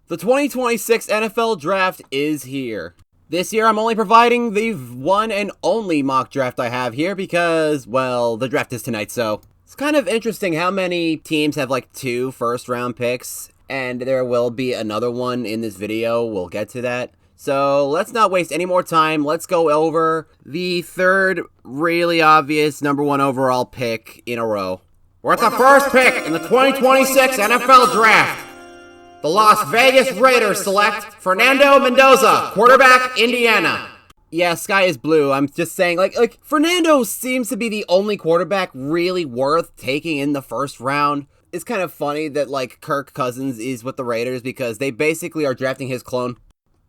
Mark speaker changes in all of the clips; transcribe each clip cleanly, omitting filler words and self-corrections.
Speaker 1: The 2026 NFL Draft is here. This year I'm only providing the one and only mock draft I have here because, well, the draft is tonight, so it's kind of interesting how many teams have like 2 first-round picks, and there will be another one in this video. We'll get to that. So let's not waste any more time. Let's go over the third really obvious number 1 overall pick in a row. We're at the first pick in the 2026 NFL Draft. The Las Vegas Raiders select Fernando Mendoza, quarterback, Indiana. Yeah, sky is blue. I'm just saying, like Fernando seems to be the only quarterback really worth taking in the first round. It's kind of funny that, like, Kirk Cousins is with the Raiders because they basically are drafting his clone.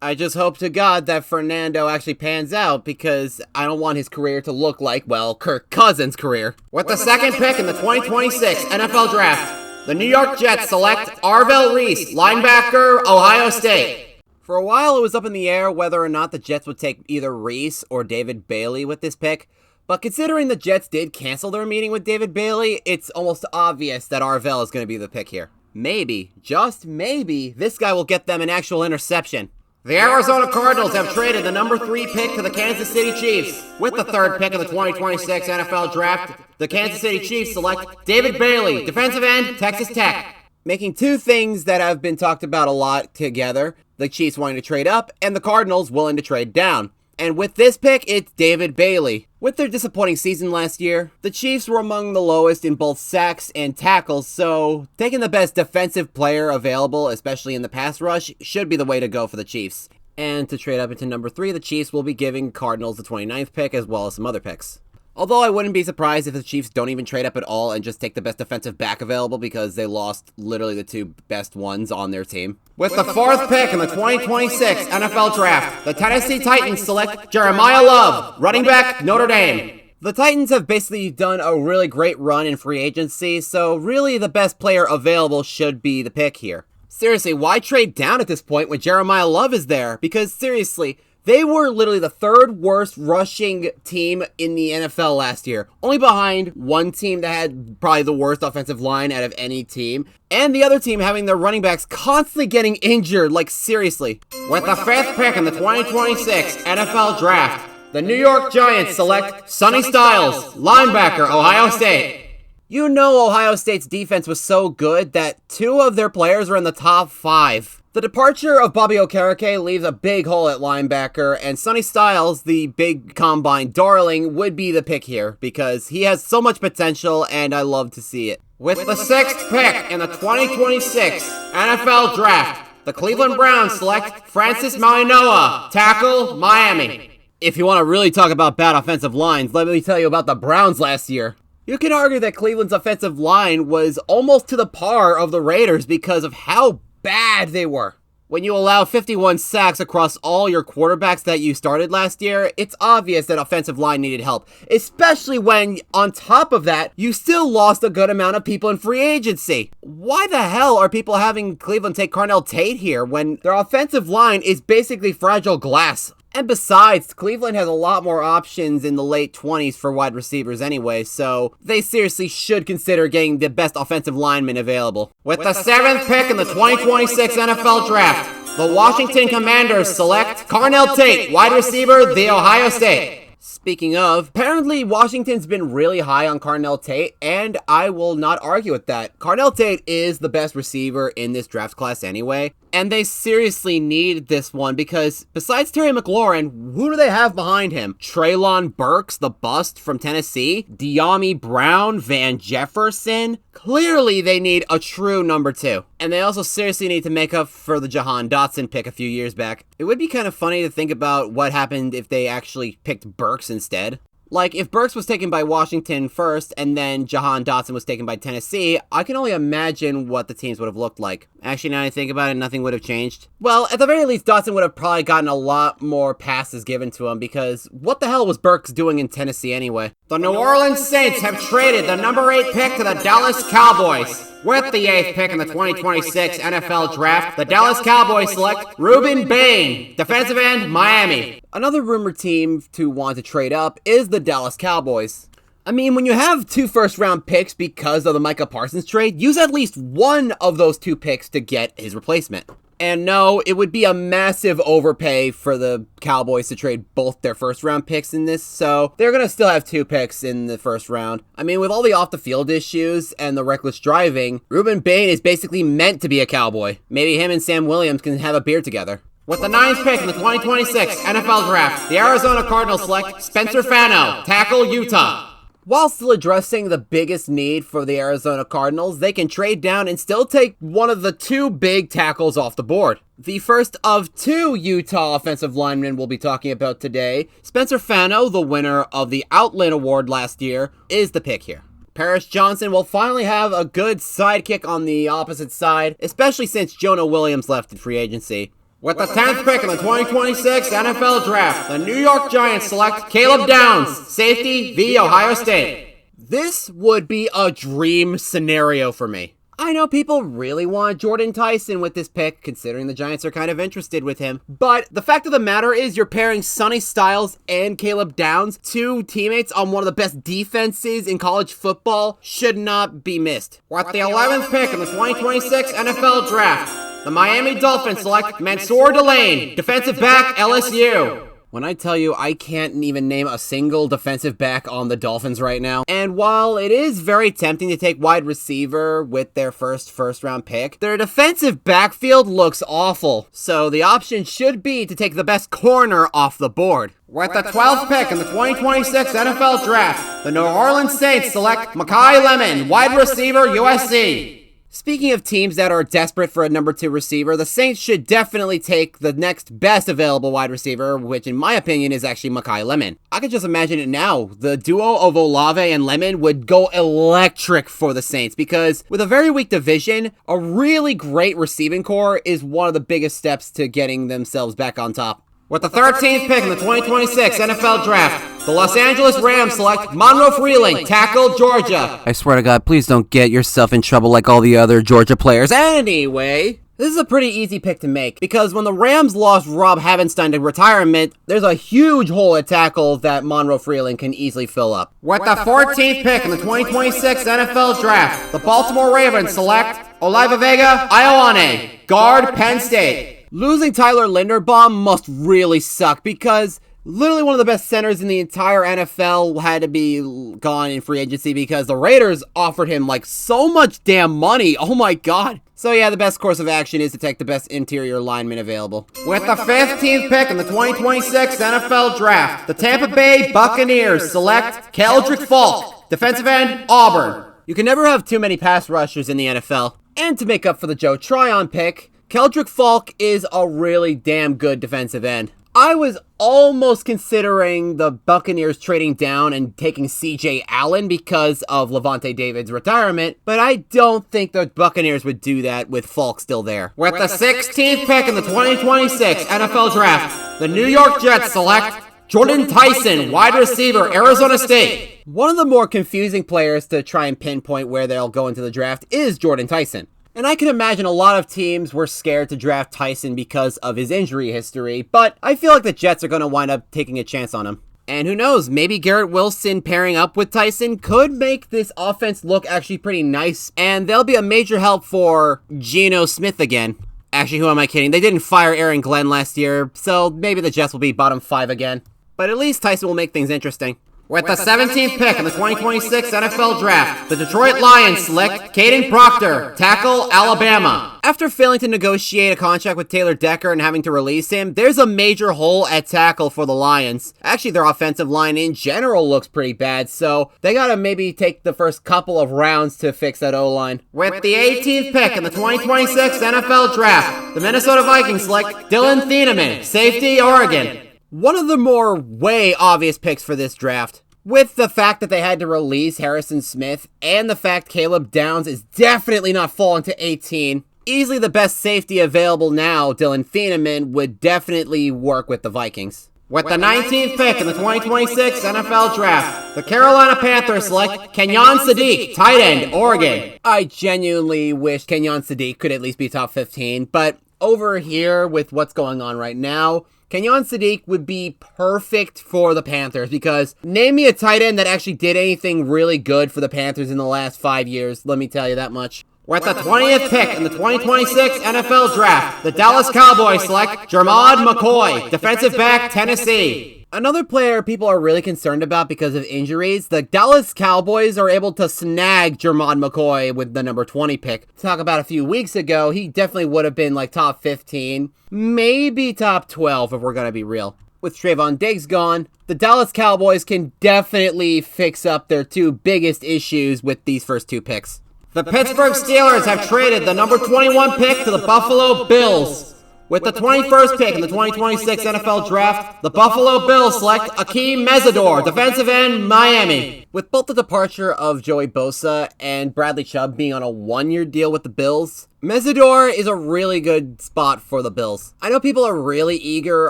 Speaker 1: I just hope to God that Fernando actually pans out because I don't want his career to look like, well, Kirk Cousins' career. With the second pick in the 2026 NFL Draft, the New York Jets select Arvell Reese, linebacker, Ohio State. For a while, it was up in the air whether or not the Jets would take either Reese or David Bailey with this pick. But considering the Jets did cancel their meeting with David Bailey, it's almost obvious that Arvell is going to be the pick here. Maybe, just maybe, this guy will get them an actual interception. The Arizona Cardinals have traded the number 3 pick to the Kansas City Chiefs. With the third pick of the 2026 NFL Draft, the Kansas City Chiefs select David Bailey, defensive end, Texas Tech. Making 2 things that have been talked about a lot together, the Chiefs wanting to trade up and the Cardinals willing to trade down. And with this pick, it's David Bailey. With their disappointing season last year, the Chiefs were among the lowest in both sacks and tackles, so taking the best defensive player available, especially in the pass rush, should be the way to go for the Chiefs. And to trade up into number 3, the Chiefs will be giving Cardinals the 29th pick as well as some other picks. Although I wouldn't be surprised if the Chiefs don't even trade up at all and just take the best defensive back available because they lost literally the 2 best ones on their team. With the 4th pick in the 2026 NFL Draft, the Tennessee Titans select Jeremiah Love, running back, Notre Dame. The Titans have basically done a really great run in free agency, so really the best player available should be the pick here. Seriously, why trade down at this point when Jeremiah Love is there? Because seriously, they were literally the 3rd worst rushing team in the NFL last year. Only behind one team that had probably the worst offensive line out of any team. And the other team having their running backs constantly getting injured, like seriously. With the 5th pick in the 2026 NFL Draft, the New York Giants select Sonny Styles, linebacker, Ohio State. You know Ohio State's defense was so good that 2 of their players are in the top 5. The departure of Bobby Okereke leaves a big hole at linebacker, and Sonny Styles, the big combine darling, would be the pick here because he has so much potential and I love to see it. With the 6th pick in the 2026 NFL Draft, the Cleveland Browns select Francis Mauigoa, tackle, Miami. If you want to really talk about bad offensive lines, let me tell you about the Browns last year. You can argue that Cleveland's offensive line was almost to the par of the Raiders because of how bad they were. When you allow 51 sacks across all your quarterbacks that you started last year, it's obvious that offensive line needed help. Especially when, on top of that, you still lost a good amount of people in free agency. Why the hell are people having Cleveland take Carnell Tate here when their offensive line is basically fragile glass? And besides, Cleveland has a lot more options in the late 20s for wide receivers anyway, so they seriously should consider getting the best offensive lineman available. With the 7th pick in the 2026 NFL Draft, the Washington Commanders select Carnell Tate, wide receiver, The Ohio State. Speaking of, apparently Washington's been really high on Carnell Tate, and I will not argue with that. Carnell Tate is the best receiver in this draft class anyway, and they seriously need this one because besides Terry McLaurin, who do they have behind him? Treylon Burks, the bust from Tennessee? Dyami Brown, Van Jefferson? Clearly they need a true number 2. And they also seriously need to make up for the Jahan Dotson pick a few years back. It would be kind of funny to think about what happened if they actually picked Burks instead. Like, if Burks was taken by Washington first, and then Jahan Dotson was taken by Tennessee, I can only imagine what the teams would have looked like. Actually, now that I think about it, nothing would have changed. Well, at the very least, Dotson would have probably gotten a lot more passes given to him, because what the hell was Burks doing in Tennessee anyway? The New Orleans Saints have traded the number 8 pick to the Dallas Cowboys. With the 8th pick in the 2026 NFL Draft, the Dallas Cowboys select Ruben Bain, defensive end, Miami. Another rumored team to want to trade up is the Dallas Cowboys. I mean, when you have 2 first-round picks because of the Micah Parsons trade, use at least one of those 2 picks to get his replacement. And no, it would be a massive overpay for the Cowboys to trade both their first-round picks in this, so they're going to still have 2 picks in the first round. I mean, with all the off-the-field issues and the reckless driving, Ruben Bain is basically meant to be a Cowboy. Maybe him and Sam Williams can have a beer together. With the 9th pick in the 2026 NFL Draft, the Arizona Cardinals select Spencer Fano, tackle, Utah. While still addressing the biggest need for the Arizona Cardinals, they can trade down and still take one of the 2 big tackles off the board. The first of 2 Utah offensive linemen we'll be talking about today, Spencer Fano, the winner of the Outland Award last year, is the pick here. Paris Johnson will finally have a good sidekick on the opposite side, especially since Jonah Williams left in free agency. With the 10th pick in the 2026 NFL Draft, the New York Giants select Caleb Downs, safety, v. Ohio State. This would be a dream scenario for me. I know people really want Jordan Tyson with this pick, considering the Giants are kind of interested with him. But the fact of the matter is you're pairing Sonny Styles and Caleb Downs, 2 teammates on one of the best defenses in college football, should not be missed. With the 11th pick in the 2026 NFL Draft, the Miami Dolphins select Mansour Delane, defensive back, LSU. When I tell you I can't even name a single defensive back on the Dolphins right now. And while it is very tempting to take wide receiver with their first round pick, their defensive backfield looks awful. So the option should be to take the best corner off the board. With the 12th pick in the 2026 NFL Draft, the New Orleans Saints select Makai Lemon, wide receiver, USC. Speaking of teams that are desperate for a number 2 receiver, the Saints should definitely take the next best available wide receiver, which in my opinion is actually Makai Lemon. I can just imagine it now. The duo of Olave and Lemon would go electric for the Saints because with a very weak division, a really great receiving core is one of the biggest steps to getting themselves back on top. With the 13th pick in the 2026 NFL Draft, the Los Angeles Rams select Monroe Freeling, tackle, Georgia. I swear to God, please don't get yourself in trouble like all the other Georgia players. Anyway, this is a pretty easy pick to make because when the Rams lost Rob Havenstein to retirement, there's a huge hole at tackle that Monroe Freeling can easily fill up. With the 14th pick in the 2026 NFL Draft, the Baltimore Ravens select Olavavega Ioane, guard, Penn State. Losing Tyler Linderbaum must really suck because literally one of the best centers in the entire NFL had to be gone in free agency because the Raiders offered him like so much damn money. Oh my God. So yeah, the best course of action is to take the best interior lineman available. With the 15th pick in the 2026 NFL Draft, the Tampa Bay Buccaneers select Keldrick Falk, defensive end, Auburn. You can never have too many pass rushers in the NFL. And to make up for the Joe Tryon pick, Keldrick Falk is a really damn good defensive end. I was almost considering the Buccaneers trading down and taking CJ Allen because of Levante David's retirement, but I don't think the Buccaneers would do that with Falk still there. With the 16th pick in the 2026 NFL Draft, the New York Jets select Jordan Tyson, wide receiver, Arizona State. One of the more confusing players to try and pinpoint where they'll go into the draft is Jordan Tyson. And I can imagine a lot of teams were scared to draft Tyson because of his injury history, but I feel like the Jets are going to wind up taking a chance on him. And who knows, maybe Garrett Wilson pairing up with Tyson could make this offense look actually pretty nice, and they'll be a major help for Geno Smith again. Actually, who am I kidding? They didn't fire Aaron Glenn last year, so maybe the Jets will be bottom 5 again. But at least Tyson will make things interesting. With the 17th pick in the 2026 NFL Draft, the Detroit Lions select Caden Proctor, tackle, Alabama. After failing to negotiate a contract with Taylor Decker and having to release him, there's a major hole at tackle for the Lions. Actually, their offensive line in general looks pretty bad, so they gotta maybe take the first couple of rounds to fix that O-line. With the 18th pick in the 2026 NFL Draft, the Minnesota Vikings select Dylan Thieneman, safety, Oregon. One of the more way obvious picks for this draft. With the fact that they had to release Harrison Smith and the fact Caleb Downs is definitely not falling to 18, easily the best safety available now, Dylan Thieneman, would definitely work with the Vikings. With the 19th pick in the 2026 NFL Draft, the Carolina Panthers select Kenyon Sadiq, tight end, Oregon. I genuinely wish Kenyon Sadiq could at least be top 15, but over here with what's going on right now, Kenyon Sadiq would be perfect for the Panthers because name me a tight end that actually did anything really good for the Panthers in the last 5 years, let me tell you that much. With the 20th pick in the 2026 NFL Draft, the Dallas Cowboys select Jermod McCoy, defensive back, Tennessee. Another player people are really concerned about because of injuries, the Dallas Cowboys are able to snag Jermod McCoy with the number 20 pick. Talk about a few weeks ago, he definitely would have been like top 15, maybe top 12 if we're going to be real. With Trayvon Diggs gone, the Dallas Cowboys can definitely fix up their two biggest issues with these first two picks. The Pittsburgh Steelers have traded the number 21 pick to the Buffalo Bills. With the 21st pick in the 2026 NFL Draft, the Buffalo Bills select Akeem Mesidor, defensive end, Miami. With both the departure of Joey Bosa and Bradley Chubb being on a one-year deal with the Bills, Mesidor is a really good spot for the Bills. I know people are really eager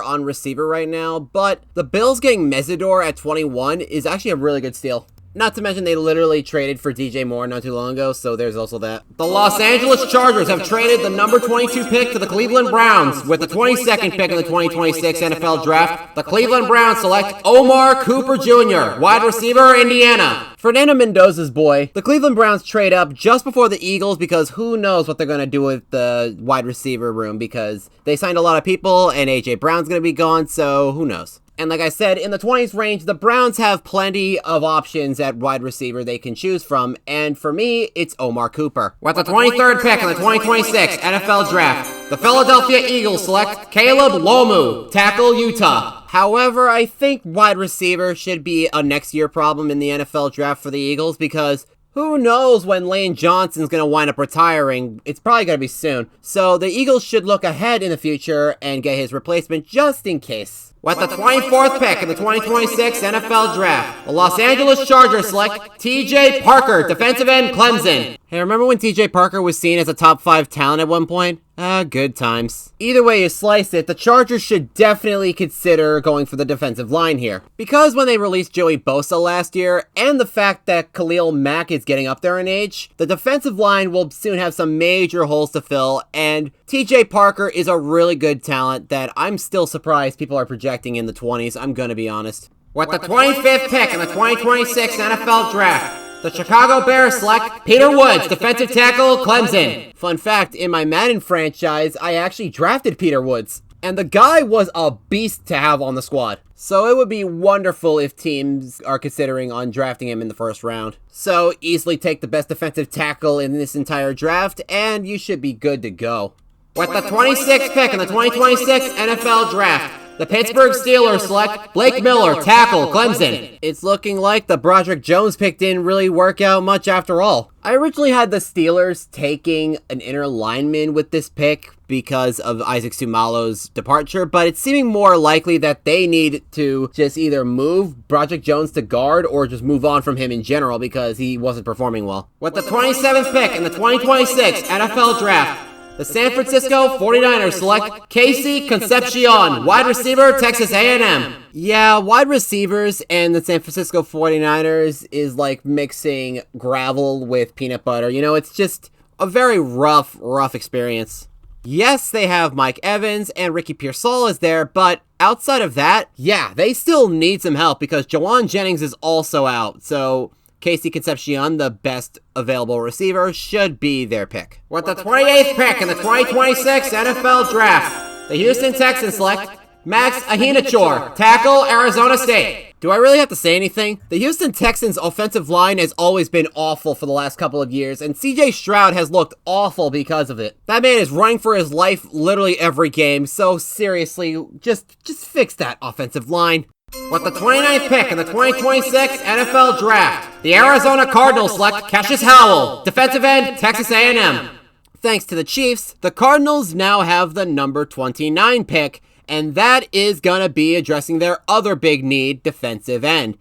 Speaker 1: on receiver right now, but the Bills getting Mesidor at 21 is actually a really good steal. Not to mention they literally traded for DJ Moore not too long ago, so there's also that. The Los Angeles Chargers have traded the number 22 pick to the Cleveland Browns. With the 22nd pick in the 2026 NFL Draft, the Cleveland Browns select Omar Cooper Jr., wide receiver, Indiana. Fernando Mendoza's boy. The Cleveland Browns trade up just before the Eagles because who knows what they're going to do with the wide receiver room because they signed a lot of people and A.J. Brown's going to be gone, so who knows. And like I said, in the 20s range, the Browns have plenty of options at wide receiver they can choose from, and for me, it's Omar Cooper. With the 23rd pick in the 2026 NFL Draft, the Philadelphia Eagles select Caleb Lomu, tackle, Utah. However, I think wide receiver should be a next year problem in the NFL Draft for the Eagles because who knows when Lane Johnson's going to wind up retiring? It's probably going to be soon. So the Eagles should look ahead in the future and get his replacement just in case. With the 24th pick in the 2026 NFL Draft, the Los Angeles Chargers select T.J. Parker, defensive end, Clemson. Hey, remember when T.J. Parker was seen as a top 5 talent at one point? Good times. Either way you slice it, the Chargers should definitely consider going for the defensive line here. Because when they released Joey Bosa last year, and the fact that Khalil Mack is getting up there in age, the defensive line will soon have some major holes to fill, and T.J. Parker is a really good talent that I'm still surprised people are projecting in the 20s, I'm gonna be honest. With the 25th pick in the 2026 NFL Draft, the Chicago Bears select Peter Woods, defensive tackle, Clemson. Fun fact, in my Madden franchise, I actually drafted Peter Woods. And the guy was a beast to have on the squad. So it would be wonderful if teams are considering on drafting him in the first round. So easily take the best defensive tackle in this entire draft, and you should be good to go. With the 26th pick in the 2026 NFL Draft, the Pittsburgh Steelers select Blake Miller, tackle, Clemson. It's looking like the Broderick Jones pick didn't really work out much after all. I originally had the Steelers taking an inner lineman with this pick because of Isaac Sumalo's departure, but it's seeming more likely that they need to just either move Broderick Jones to guard or just move on from him in general because he wasn't performing well. With the 27th pick in the 2026 NFL Draft, the San Francisco 49ers select Casey Concepcion, wide receiver, Texas A&M. Yeah, wide receivers and the San Francisco 49ers is like mixing gravel with peanut butter. You know, it's just a very rough experience. Yes, they have Mike Evans and Ricky Pearsall is there, but outside of that, yeah, they still need some help because Jawan Jennings is also out, so Casey Concepcion, the best available receiver, should be their pick. With the 28th pick in the 2026 NFL Draft, the Houston Texans select Max Ahinachor, tackle, Arizona State. Do I really have to say anything? The Houston Texans' offensive line has always been awful for the last couple of years, and CJ Stroud has looked awful because of it. That man is running for his life literally every game, so seriously, just fix that offensive line. With the 29th pick in the 2026 NFL Draft, the Arizona Cardinals select Cassius Howell, defensive end, Texas A&M. Thanks to the Chiefs, the Cardinals now have the number 29 pick, and that is gonna be addressing their other big need, defensive end.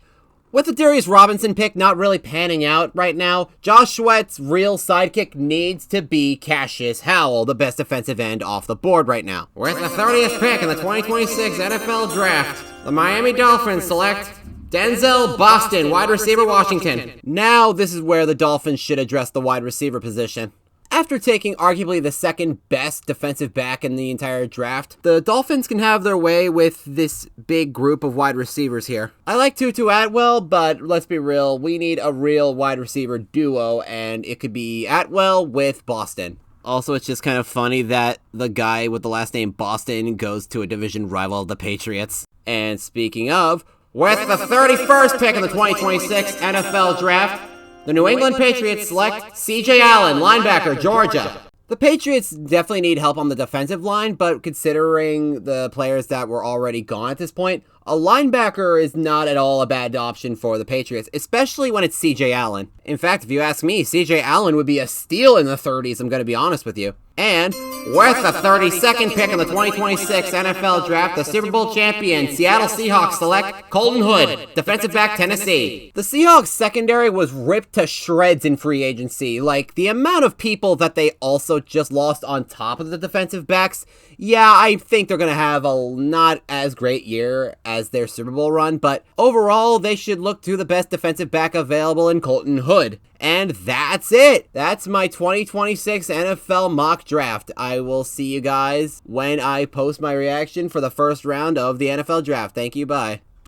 Speaker 1: With the Darius Robinson pick not really panning out right now, Josh Sweat's real sidekick needs to be Cassius Howell, the best defensive end off the board right now. With the 30th pick in the 2026 NFL Draft, the Miami Dolphins select Denzel Boston, wide receiver, Washington. Now this is where the Dolphins should address the wide receiver position. After taking arguably the second best defensive back in the entire draft, the Dolphins can have their way with this big group of wide receivers here. I like Tutu Atwell, but let's be real, we need a real wide receiver duo, and it could be Atwell with Boston. Also, it's just kind of funny that the guy with the last name Boston goes to a division rival of the Patriots. And speaking of, with the 31st pick in the 2026 NFL Draft, the New England Patriots select C.J. Allen, linebacker, Georgia. The Patriots definitely need help on the defensive line, but considering the players that were already gone at this point, a linebacker is not at all a bad option for the Patriots, especially when it's C.J. Allen. In fact, if you ask me, C.J. Allen would be a steal in the 30s, I'm going to be honest with you. And with the 32nd pick in the 2026 NFL Draft, the Super Bowl champion Seattle Seahawks select Colton Hood, defensive back, Tennessee. The Seahawks secondary was ripped to shreds in free agency. Like, the amount of people that they also just lost on top of the defensive backs, yeah, I think they're going to have a not as great year as their Super Bowl run, but overall, they should look to the best defensive back available in Colton Hood. And that's it. That's my 2026 NFL mock draft. I will see you guys when I post my reaction for the first round of the NFL draft. Thank you. Bye.